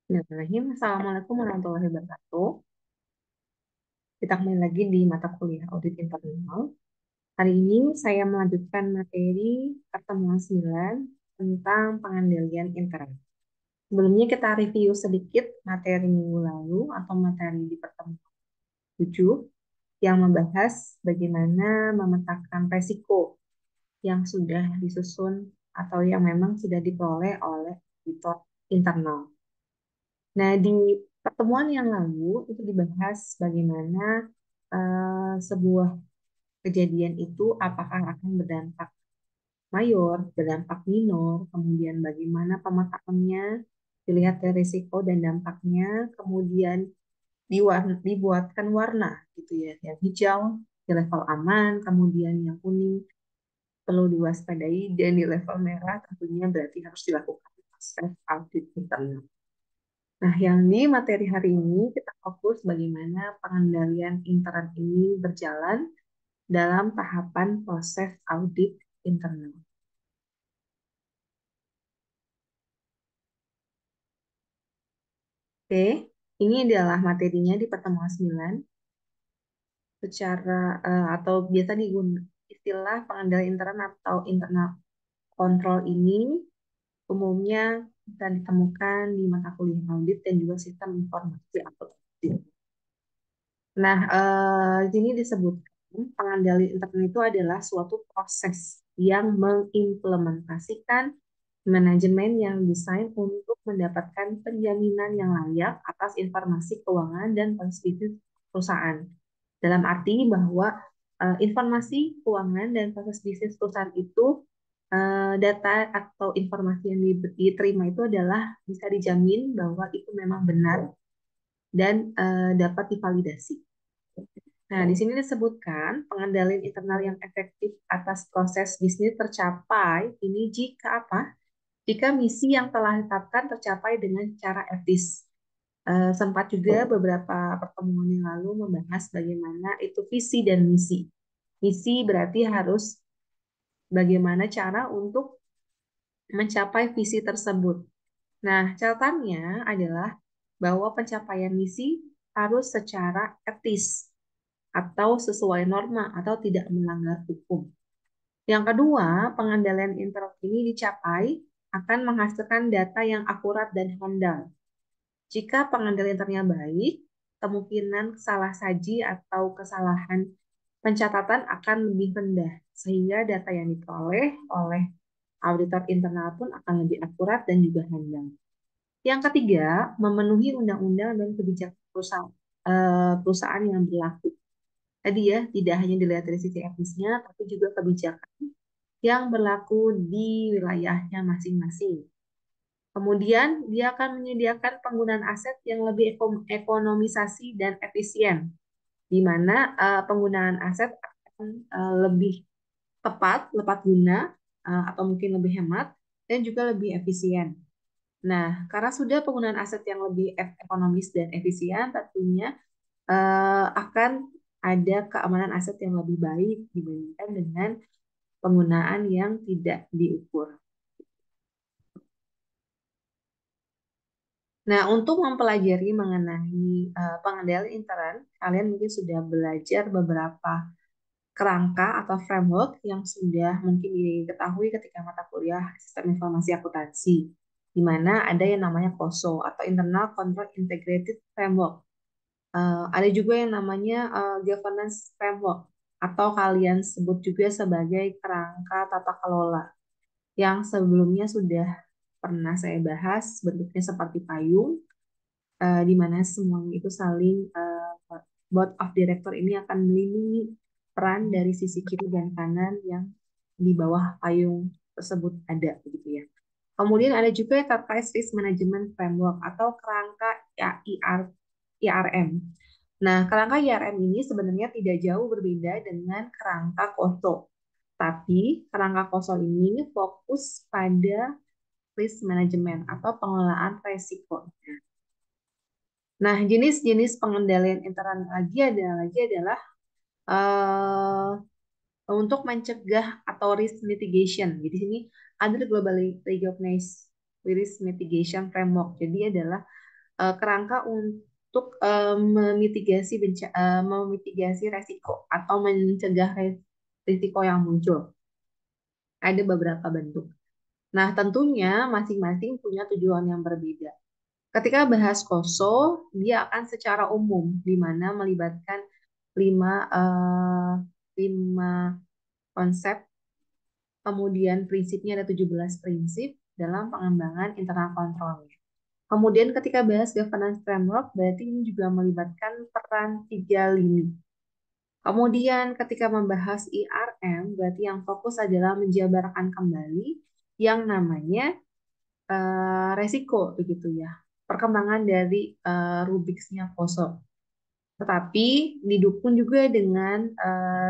Bismillahirrahmanirrahim. Assalamualaikum warahmatullahi wabarakatuh. Kita kembali lagi di mata kuliah audit internal. Hari ini saya melanjutkan materi pertemuan 9 tentang pengendalian intern. Sebelumnya kita review sedikit materi minggu lalu atau materi di pertemuan 7 yang membahas bagaimana memetakan resiko yang sudah disusun atau yang memang sudah diperoleh oleh auditor internal. Nah, di pertemuan yang lalu itu dibahas bagaimana sebuah kejadian itu apakah akan berdampak mayor, berdampak minor, kemudian bagaimana pemetaannya, dilihat dari risiko dan dampaknya, kemudian dibuatkan warna gitu ya, yang hijau di level aman, kemudian yang kuning perlu diwaspadai, dan di level merah tentunya berarti harus dilakukan proses audit internal. Nah, yang di materi hari ini kita fokus bagaimana pengendalian intern ini berjalan dalam tahapan proses audit internal. Oke, ini adalah materinya di pertemuan 9 secara atau biasa digunakan istilah pengendalian intern atau internal control ini umumnya bisa ditemukan di mata kuliah audit dan juga sistem informasi akuntansi. Nah, di sini disebutkan pengendalian intern itu adalah suatu proses yang mengimplementasikan manajemen yang desain untuk mendapatkan penjaminan yang layak atas informasi keuangan dan proses perusahaan. Dalam arti bahwa informasi keuangan dan proses bisnis perusahaan itu data atau informasi yang diterima itu adalah bisa dijamin bahwa itu memang benar dan dapat divalidasi. Nah, di sini disebutkan pengendalian internal yang efektif atas proses bisnis tercapai ini jika apa? Jika misi yang telah ditetapkan tercapai dengan cara etis. Sempat juga beberapa pertemuan yang lalu membahas bagaimana itu visi dan misi. Misi berarti harus bagaimana cara untuk mencapai visi tersebut. Nah, catatannya adalah bahwa pencapaian misi harus secara etis atau sesuai norma atau tidak melanggar hukum. Yang kedua, pengendalian internal ini dicapai akan menghasilkan data yang akurat dan handal. Jika pengendalian internnya baik, kemungkinan salah saji atau kesalahan pencatatan akan lebih rendah, sehingga data yang diperoleh oleh auditor internal pun akan lebih akurat dan juga handal. Yang ketiga, memenuhi undang-undang dan kebijakan perusahaan yang berlaku. Tadi ya, tidak hanya dilihat dari sisi etisnya, tapi juga kebijakan yang berlaku di wilayahnya masing-masing. Kemudian, dia akan menyediakan penggunaan aset yang lebih ekonomisasi dan efisien, di mana penggunaan aset akan lebih tepat guna, atau mungkin lebih hemat, dan juga lebih efisien. Nah, karena sudah penggunaan aset yang lebih ekonomis dan efisien, tentunya akan ada keamanan aset yang lebih baik dibandingkan dengan penggunaan yang tidak diukur. Nah, untuk mempelajari mengenai pengendalian intern, kalian mungkin sudah belajar beberapa kerangka atau framework yang sudah mungkin diketahui ketika mata kuliah Sistem Informasi Akuntansi, di mana ada yang namanya COSO atau Internal Control Integrated Framework. Ada juga yang namanya Governance Framework atau kalian sebut juga sebagai kerangka tata kelola yang sebelumnya sudah pernah saya bahas, bentuknya seperti payung, di mana semuanya itu saling board of director ini akan melindungi peran dari sisi kiri dan kanan yang di bawah payung tersebut ada begitu ya. Kemudian ada juga Enterprise Risk Management Framework atau kerangka IRM. Nah, kerangka IRM ini sebenarnya tidak jauh berbeda dengan kerangka COSO. Tapi kerangka COSO ini fokus pada risk management atau pengelolaan resiko. Nah, jenis-jenis pengendalian internal lagi adalah uh, untuk mencegah atau risk mitigation. Jadi sini ada globally recognized risk mitigation framework. Jadi adalah kerangka untuk memitigasi resiko atau mencegah risiko yang muncul. Ada beberapa bentuk. Nah, tentunya masing-masing punya tujuan yang berbeda. Ketika bahas KOSO, dia akan secara umum, di mana melibatkan lima, eh, lima konsep, kemudian prinsipnya ada 17 prinsip dalam pengembangan internal controlnya. Kemudian ketika bahas governance framework, berarti ini juga melibatkan peran 3 lini. Kemudian ketika membahas IRM, berarti yang fokus adalah menjabarkan kembali yang namanya resiko, begitu ya. Perkembangan dari rubriksnya KOSO. Tetapi didukung juga dengan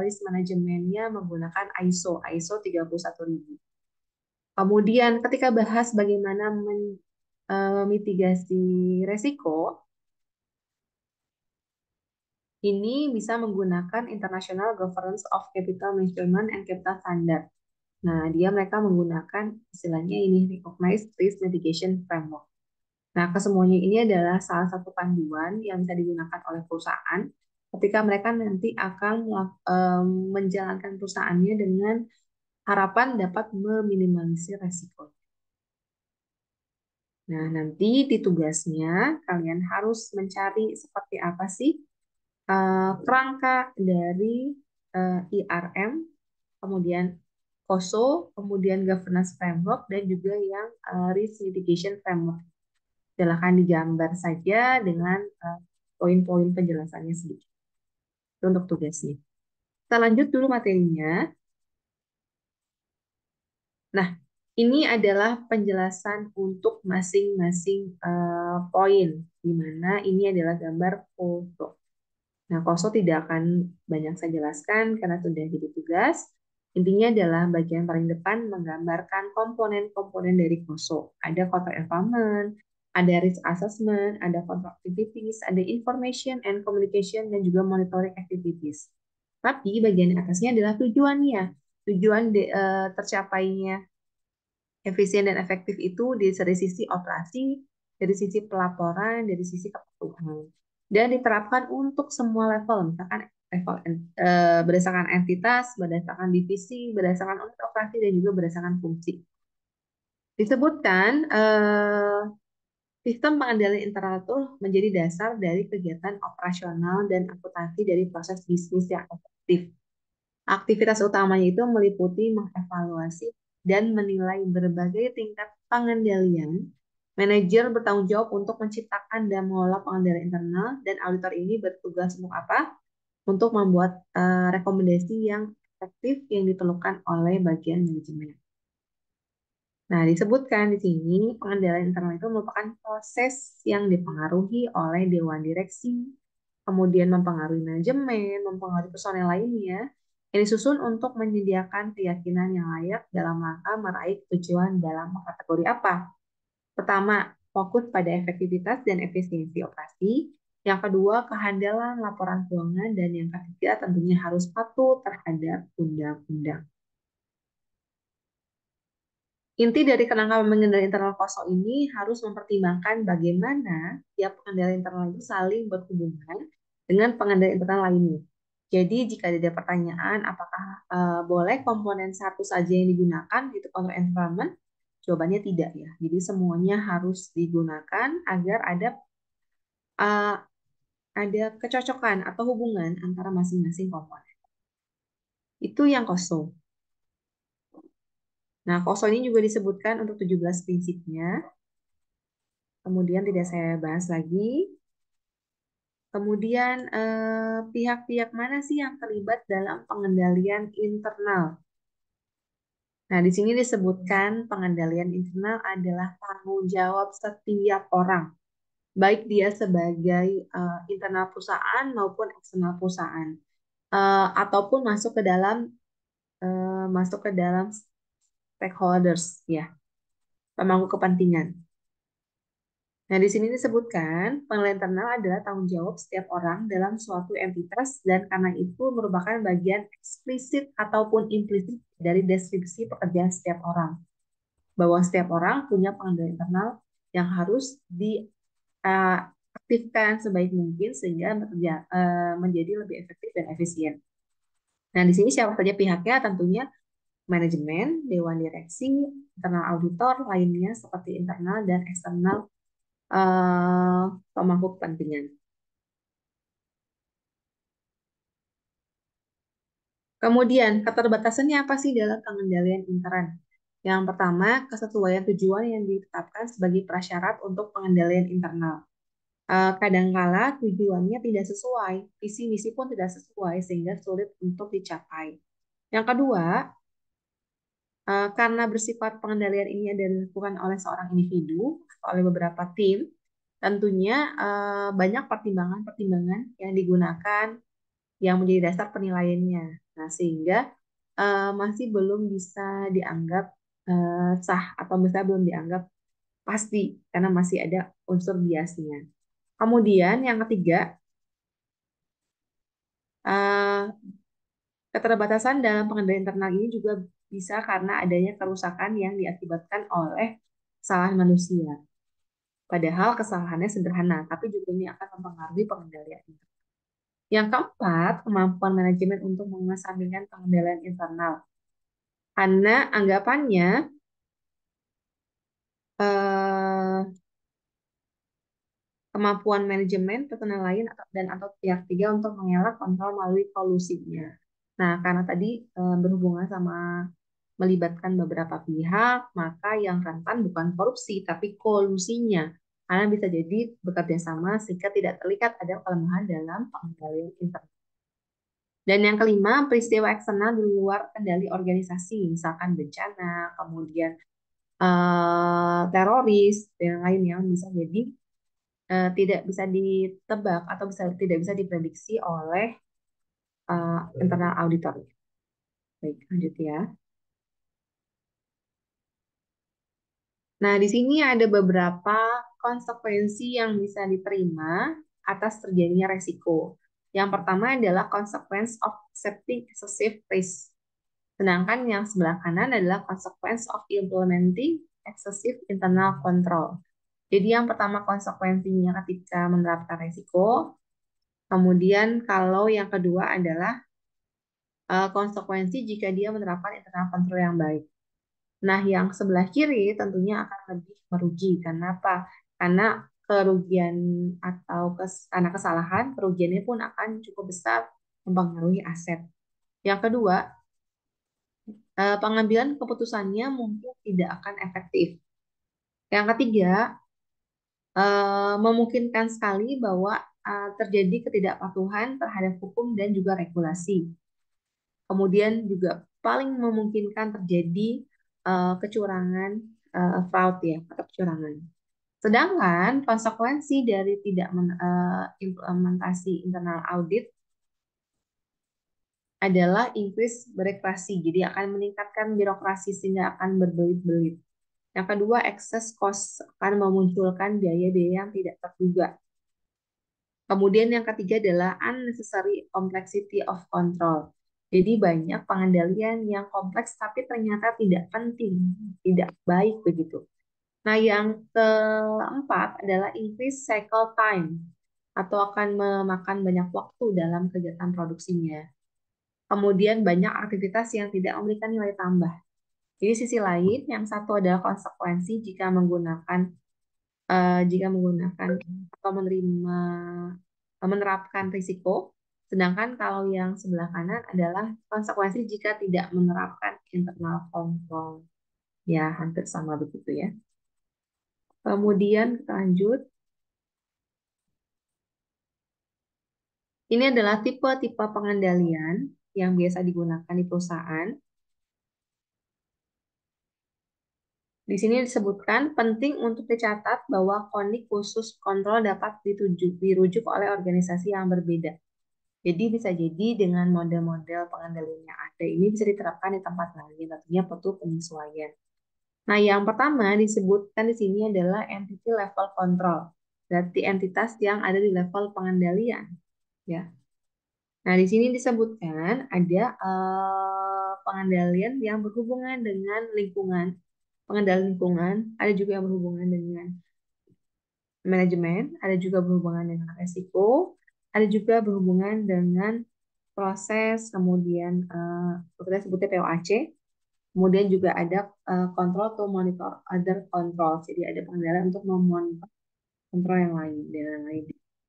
risk manajemennya menggunakan ISO 31000. Kemudian ketika bahas bagaimana mitigasi resiko, ini bisa menggunakan International Governance of Capital Management and Capital Standard. Nah, mereka menggunakan istilahnya ini Recognized Risk Mitigation Framework. Nah, kesemuanya ini adalah salah satu panduan yang bisa digunakan oleh perusahaan ketika mereka nanti akan menjalankan perusahaannya dengan harapan dapat meminimalisir resiko. Nah, nanti di tugasnya kalian harus mencari seperti apa sih kerangka dari IRM, kemudian KOSO, kemudian Governance Framework, dan juga yang Risk Mitigation Framework. Silakan digambar saja dengan poin-poin penjelasannya sedikit. Itu untuk tugasnya. Kita lanjut dulu materinya. Nah, ini adalah penjelasan untuk masing-masing poin, di mana ini adalah gambar foto. Nah, KOSO tidak akan banyak saya jelaskan karena sudah jadi tugas. Intinya adalah bagian paling depan menggambarkan komponen-komponen dari KOSO. Ada control environment, ada risk assessment, ada control activities, ada information and communication, dan juga monitoring activities. Tapi bagian atasnya adalah tujuannya. Tujuan tercapainya efisien dan efektif itu dari sisi operasi, dari sisi pelaporan, dari sisi kepatuhan. Dan diterapkan untuk semua level, misalkan level berdasarkan entitas, berdasarkan divisi, berdasarkan unit operasi, dan juga berdasarkan fungsi. Disebutkan sistem pengendalian internal itu menjadi dasar dari kegiatan operasional dan akuntansi dari proses bisnis yang efektif. Aktivitas utamanya itu meliputi mengevaluasi dan menilai berbagai tingkat pengendalian. Manajer bertanggung jawab untuk menciptakan dan mengelola pengendalian internal, dan auditor ini bertugas untuk apa? Untuk membuat rekomendasi yang efektif yang diperlukan oleh bagian manajemen. Nah, disebutkan di sini pengendalian internal itu merupakan proses yang dipengaruhi oleh dewan direksi, kemudian mempengaruhi manajemen, mempengaruhi personel lainnya, yang disusun untuk menyediakan keyakinan yang layak dalam rangka meraih tujuan dalam kategori apa? Pertama, fokus pada efektivitas dan efisiensi operasi. Yang kedua, kehandalan laporan keuangan. Dan yang ketiga, tentunya harus patuh terhadap undang-undang. Inti dari kerangka pengendalian internal KOSO ini harus mempertimbangkan bagaimana tiap pengendalian internal itu saling berhubungan dengan pengendalian internal lainnya. Jadi jika ada pertanyaan apakah boleh komponen satu saja yang digunakan itu control environment, jawabannya tidak ya. Jadi semuanya harus digunakan agar uh, ada kecocokan atau hubungan antara masing-masing komponen. Itu yang KOSO. Nah, KOSO ini juga disebutkan untuk 17 prinsipnya. Kemudian tidak saya bahas lagi. Kemudian pihak-pihak mana sih yang terlibat dalam pengendalian internal? Nah, di sini disebutkan pengendalian internal adalah tanggung jawab setiap orang, baik dia sebagai internal perusahaan maupun eksternal perusahaan, ataupun masuk ke dalam stakeholders, ya, pemangku kepentingan. Nah, di sini disebutkan penilaian internal adalah tanggung jawab setiap orang dalam suatu entitas dan karena itu merupakan bagian eksplisit ataupun implisit dari deskripsi pekerjaan setiap orang. Bahwa setiap orang punya pengendalian internal yang harus eh, aktifkan sebaik mungkin sehingga menjadi lebih efektif dan efisien. Nah, di sini siapa saja pihaknya? Tentunya manajemen, dewan direksi, internal auditor, lainnya seperti internal dan eksternal eh, pemangku kepentingan. Kemudian, keterbatasannya apa sih dalam pengendalian intern? Yang pertama, kesesuaian tujuan yang ditetapkan sebagai prasyarat untuk pengendalian internal. Kadangkala tujuannya tidak sesuai, visi misi pun tidak sesuai sehingga sulit untuk dicapai. Yang kedua, karena bersifat pengendalian ini adalah dilakukan oleh seorang individu atau oleh beberapa tim, tentunya banyak pertimbangan-pertimbangan yang digunakan yang menjadi dasar penilaiannya. Nah, sehingga masih belum bisa dianggap sah atau misalnya belum dianggap pasti karena masih ada unsur biasnya. Kemudian yang ketiga, eh, keterbatasan dalam pengendalian internal ini juga bisa karena adanya kerusakan yang diakibatkan oleh kesalahan manusia. Padahal kesalahannya sederhana, tapi juga ini akan mempengaruhi pengendalian. Yang keempat, kemampuan manajemen untuk mengesampingkan pengendalian internal. Karena anggapannya eh, kemampuan manajemen, personel lain atau pihak ketiga untuk mengelak kontrol melalui kolusinya. Nah, karena tadi berhubungan sama melibatkan beberapa pihak, maka yang rentan bukan korupsi, tapi kolusinya. Karena bisa jadi bekerja sama sehingga tidak terlihat ada kelemahan dalam pengendalian internal. Dan yang kelima, peristiwa eksternal di luar kendali organisasi, misalkan bencana, kemudian teroris, dan lain yang bisa jadi tidak bisa ditebak atau tidak bisa diprediksi oleh internal auditor. Baik, lanjut ya. Nah, di sini ada beberapa konsekuensi yang bisa diterima atas terjadinya resiko. Yang pertama adalah consequence of accepting excessive risk. Sedangkan yang sebelah kanan adalah consequence of implementing excessive internal control. Jadi yang pertama konsekuensinya ketika menerapkan resiko, kemudian kalau yang kedua adalah konsekuensi jika dia menerapkan internal control yang baik. Nah, yang sebelah kiri tentunya akan lebih merugi. Karena apa? Karena kerugian atau karena kesalahan, kerugiannya pun akan cukup besar mempengaruhi aset. Yang kedua, pengambilan keputusannya mungkin tidak akan efektif. Yang ketiga, memungkinkan sekali bahwa terjadi ketidakpatuhan terhadap hukum dan juga regulasi. Kemudian juga paling memungkinkan terjadi kecurangan, fraud ya, atau kecurangan. Sedangkan konsekuensi dari tidak implementasi internal audit adalah increase birokrasi, jadi akan meningkatkan birokrasi sehingga akan berbelit-belit. Yang kedua, excess cost akan memunculkan biaya-biaya yang tidak terduga. Kemudian yang ketiga adalah unnecessary complexity of control. Jadi banyak pengendalian yang kompleks tapi ternyata tidak penting, tidak baik begitu. Nah, yang keempat adalah increase cycle time atau akan memakan banyak waktu dalam kegiatan produksinya. Kemudian banyak aktivitas yang tidak memberikan nilai tambah. Jadi sisi lain, yang satu adalah konsekuensi jika menggunakan atau menerapkan risiko. Sedangkan kalau yang sebelah kanan adalah konsekuensi jika tidak menerapkan internal control. Ya, hampir sama begitu ya. Kemudian kita lanjut. Ini adalah tipe-tipe pengendalian yang biasa digunakan di perusahaan. Di sini disebutkan penting untuk dicatat bahwa konik khusus kontrol dapat dirujuk oleh organisasi yang berbeda. Jadi bisa jadi dengan model-model pengendalian yang ada ini bisa diterapkan di tempat lain, tentunya perlu penyesuaian. Nah, yang pertama disebutkan di sini adalah entity level control, berarti entitas yang ada di level pengendalian, ya. Nah, di sini disebutkan ada pengendalian yang berhubungan dengan lingkungan, pengendalian lingkungan, ada juga yang berhubungan dengan manajemen, ada juga berhubungan dengan resiko, ada juga berhubungan dengan proses, kemudian kita sebutnya POAC, kemudian juga ada control to monitor other controls, jadi ada pengendalian untuk memonitor kontrol yang lain dan lain-lain.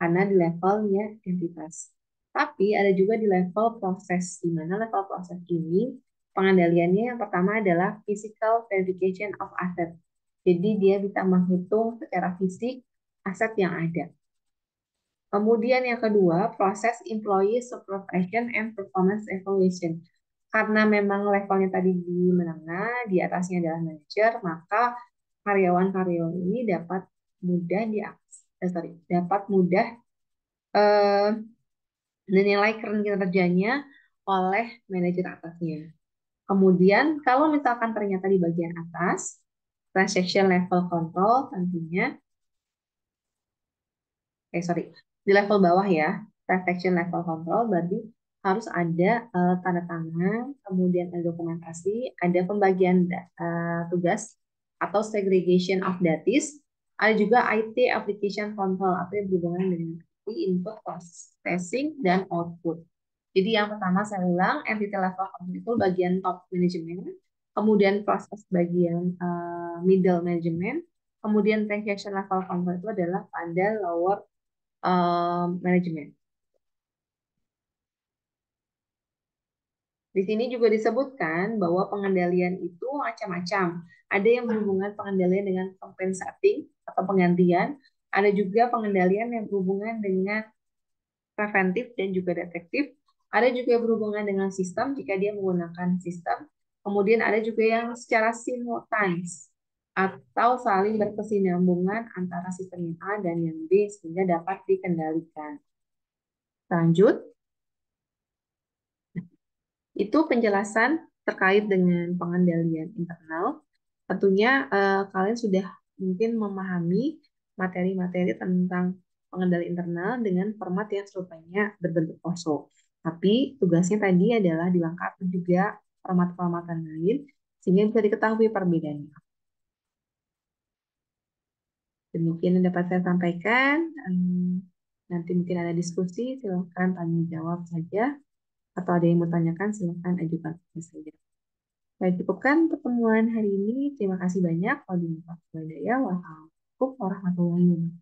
Karena di levelnya entitas. Tapi ada juga di level proses, di mana level proses ini pengendaliannya yang pertama adalah physical verification of asset. Jadi dia bisa menghitung secara fisik aset yang ada. Kemudian yang kedua, proses employee supervision and performance evaluation. Karena memang levelnya tadi di menengah, di atasnya adalah manager, maka karyawan-karyawan ini dapat mudah dapat mudah eh, menilai kinerjanya oleh manajer atasnya. Kemudian kalau misalkan ternyata di bagian atas, transaction level control tentunya di level bawah ya, transaction level control berarti harus ada tanda tangan, kemudian ada dokumentasi, ada pembagian tugas atau segregation of duties, ada juga IT application control atau yang berhubungan dengan IT input processing dan output. Jadi yang pertama saya ulang, entity level control itu bagian top management, kemudian proses bagian middle management, kemudian transaction level control itu adalah pada lower manajemen. Di sini juga disebutkan bahwa pengendalian itu macam-macam. Ada yang berhubungan pengendalian dengan compensating atau penggantian, ada juga pengendalian yang berhubungan dengan preventif dan juga detektif, ada juga berhubungan dengan sistem jika dia menggunakan sistem, kemudian ada juga yang secara simultanis atau saling berkesinambungan antara sistem yang A dan yang B sehingga dapat dikendalikan. Lanjut. Itu penjelasan terkait dengan pengendalian internal. Tentunya kalian sudah mungkin memahami materi-materi tentang pengendali internal dengan format yang serupanya berbentuk poso. Tapi tugasnya tadi adalah dilengkapi juga format-formatan lain sehingga bisa diketahui perbedaannya. Demikian yang dapat saya sampaikan. Nanti mungkin ada diskusi, silakan tanya jawab saja. Atau ada yang mau tanyakan, silakan ajukan saja. Saya cukupkan pertemuan hari ini. Terima kasih banyak. Wassalamualaikum warahmatullahi wabarakatuh.